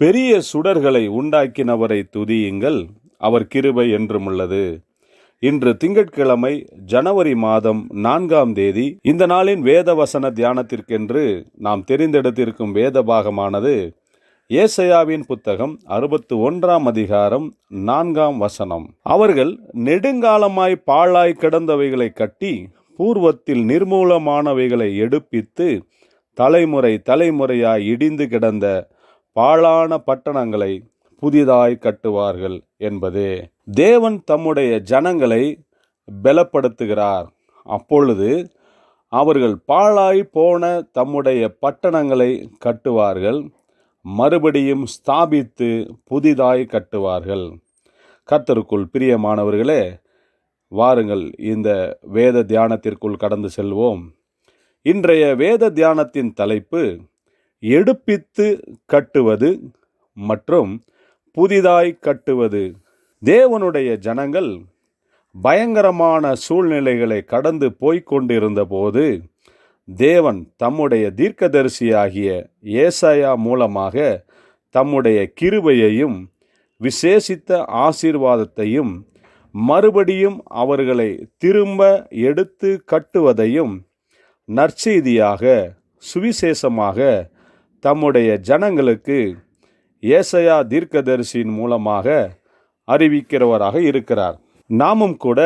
பெரிய சுடர்களை உண்டாக்கினவரை துதியுங்கள், அவர் கிருபை என்றும் உள்ளது. இன்று திங்கட்கிழமை ஜனவரி மாதம் 4ஆம் தேதி. இந்த நாளின் வேத வசன தியானத்திற்கென்று நாம் தெரிந்தெடுத்திருக்கும் வேத பாகமானது ஏசாயாவின் புத்தகம் 61ஆம் அதிகாரம் 4ஆம் வசனம். அவர்கள் நெடுங்காலமாய் பாழாய் கிடந்தவைகளை கட்டி பூர்வத்தில் நிர்மூலமானவைகளை எடுப்பித்து தலைமுறை தலைமுறையாய் இடிந்து கிடந்த பாழான பட்டணங்களை புதிதாய் கட்டுவார்கள் என்பதே. தேவன் தம்முடைய ஜனங்களை பலப்படுத்துகிறார். அப்பொழுது அவர்கள் பாழாய் போன தம்முடைய பட்டணங்களை கட்டுவார்கள், மறுபடியும் ஸ்தாபித்து புதிதாய் கட்டுவார்கள். கர்த்தருக்குள் பிரியமானவர்களே, வாருங்கள் இந்த வேத தியானத்திற்குள் கடந்து செல்வோம். இன்றைய வேத தியானத்தின் தலைப்பு எடுப்பித்து கட்டுவது மற்றும் புதிதாய் கட்டுவது. தேவனுடைய ஜனங்கள் பயங்கரமான சூழ்நிலைகளை கடந்து போய்கொண்டிருந்த போது தேவன் தம்முடைய தீர்க்கதரிசியாகிய ஏசாயா மூலமாக தம்முடைய கிருபையையும் விசேஷித்த ஆசீர்வாதத்தையும் மறுபடியும் அவர்களை திரும்ப எடுத்து கட்டுவதையும் நற்செய்தியாக சுவிசேஷமாக தம்முடைய ஜனங்களுக்கு ஏசாயா தீர்க்கதரிசியின் மூலமாக அறிவிக்கிறவராக இருக்கிறார். நாமும் கூட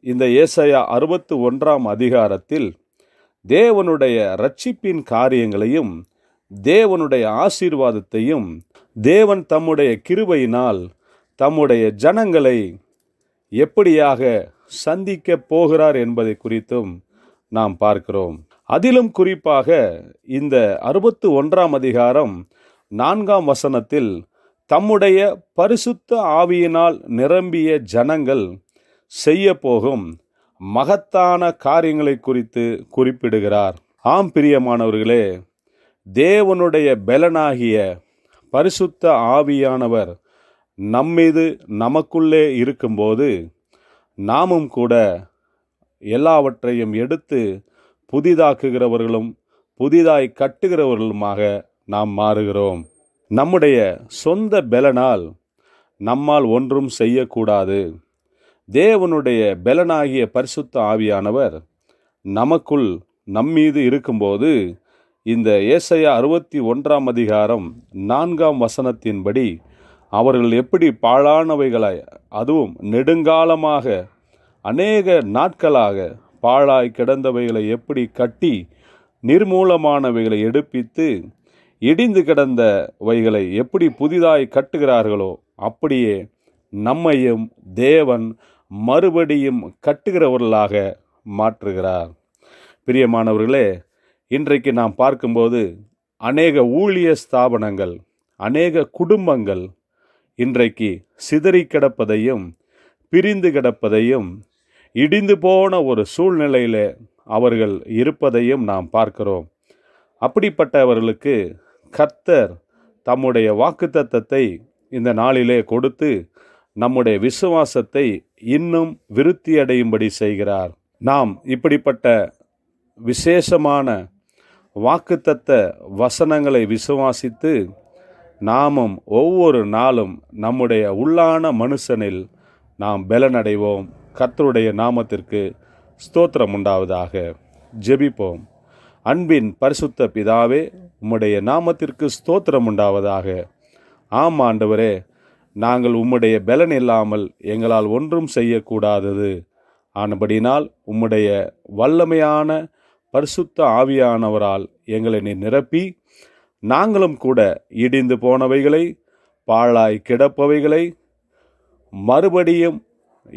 இந்த ஏசாயா 61ஆம் அதிகாரத்தில் தேவனுடைய இரட்சிப்பின் காரியங்களையும் தேவனுடைய ஆசீர்வாதத்தையும் தேவன் தம்முடைய கிருபையினால் தம்முடைய ஜனங்களை எப்படியாக சந்திக்க போகிறார் என்பதை குறித்தும் நாம் பார்க்கிறோம். அதிலும் குறிப்பாக இந்த 61ஆம் அதிகாரம் 4ஆம் வசனத்தில் தம்முடைய பரிசுத்த ஆவியினால் நிரம்பிய ஜனங்கள் செய்ய போகும் மகத்தான காரியங்களை குறித்து குறிப்பிடுகிறார். ஆம் பிரியமானவர்களே, தேவனுடைய பலனாகிய பரிசுத்த ஆவியானவர் நம்மீது நமக்குள்ளே இருக்கும்போது நாமும் கூட எல்லாவற்றையும் எடுத்து புதிதாக்குகிறவர்களும் புதிதாய் கட்டுகிறவர்களுமாக நாம் மாறுகிறோம். நம்முடைய சொந்த பலனால் நம்மால் ஒன்றும் செய்யக்கூடாது. தேவனுடைய பலனாகிய பரிசுத்த ஆவியானவர் நமக்குள் நம்மீது இருக்கும்போது இந்த ஏசாயா 61ஆம் அதிகாரம் 4ஆம் வசனத்தின்படி அவர்கள் எப்படி பாழானவைகளை, அதுவும் நெடுங்காலமாக அநேக நாட்களாக பாழாய் கிடந்தவைகளை எப்படி கட்டி நிர்மூலமானவைகளை எடுப்பித்து இடிந்து கிடந்தவைகளை எப்படி புதிதாய் கட்டுகிறார்களோ அப்படியே நம்மையும் தேவன் மறுபடியும் கட்டுகிறவர்களாக மாற்றுகிறார். பிரியமானவர்களே, இன்றைக்கு நாம் பார்க்கும்போது அநேக ஊழிய ஸ்தாபனங்கள், அநேக குடும்பங்கள் இன்றைக்கு சிதறி கிடப்பதையும் பிரிந்து கிடப்பதையும் இடிந்து போன ஒரு சூழ்நிலையில் அவர்கள் இருப்பதையும் நாம் பார்க்கிறோம். அப்படிப்பட்டவர்களுக்கு கர்த்தர் தம்முடைய வாக்குத்தத்தத்தை இந்த நாளிலே கொடுத்து நம்முடைய விசுவாசத்தை இன்னும் விருத்தியடையும்படி செய்கிறார். நாம் இப்படிப்பட்ட விசேஷமான வாக்குத்தத்த வசனங்களை விசுவாசித்து நாமும் ஒவ்வொரு நாளும் நம்முடைய உள்ளான மனுஷனில் நாம் பலனடைவோம். கர்த்தருடைய நாமத்திற்கு ஸ்தோத்திரம் உண்டாவதாக. ஜெபிப்போம். அன்பின் பரிசுத்த பிதாவே, உம்முடைய நாமத்திற்கு ஸ்தோத்திரம் உண்டாவதாக. ஆம் ஆண்டவரே, நாங்கள் உம்முடைய பலன் இல்லாமல் எங்களால் ஒன்றும் செய்யக்கூடாதது. ஆனபடினால் உம்முடைய வல்லமையான பரிசுத்த ஆவியானவரால் எங்களை நீ நிரப்பி நாங்களும் கூட இடிந்து போனவைகளை, பாழாய் கிடப்பவைகளை மறுபடியும்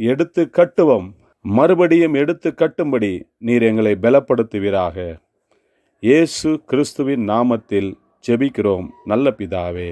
எடுத்து கட்டுவோம். மறுபடியும் எடுத்து கட்டும்படி நீர் எங்களை பலப்படுத்துவீராக. இயேசு கிறிஸ்துவின் நாமத்தில் ஜெபிக்கிறோம் நல்ல பிதாவே.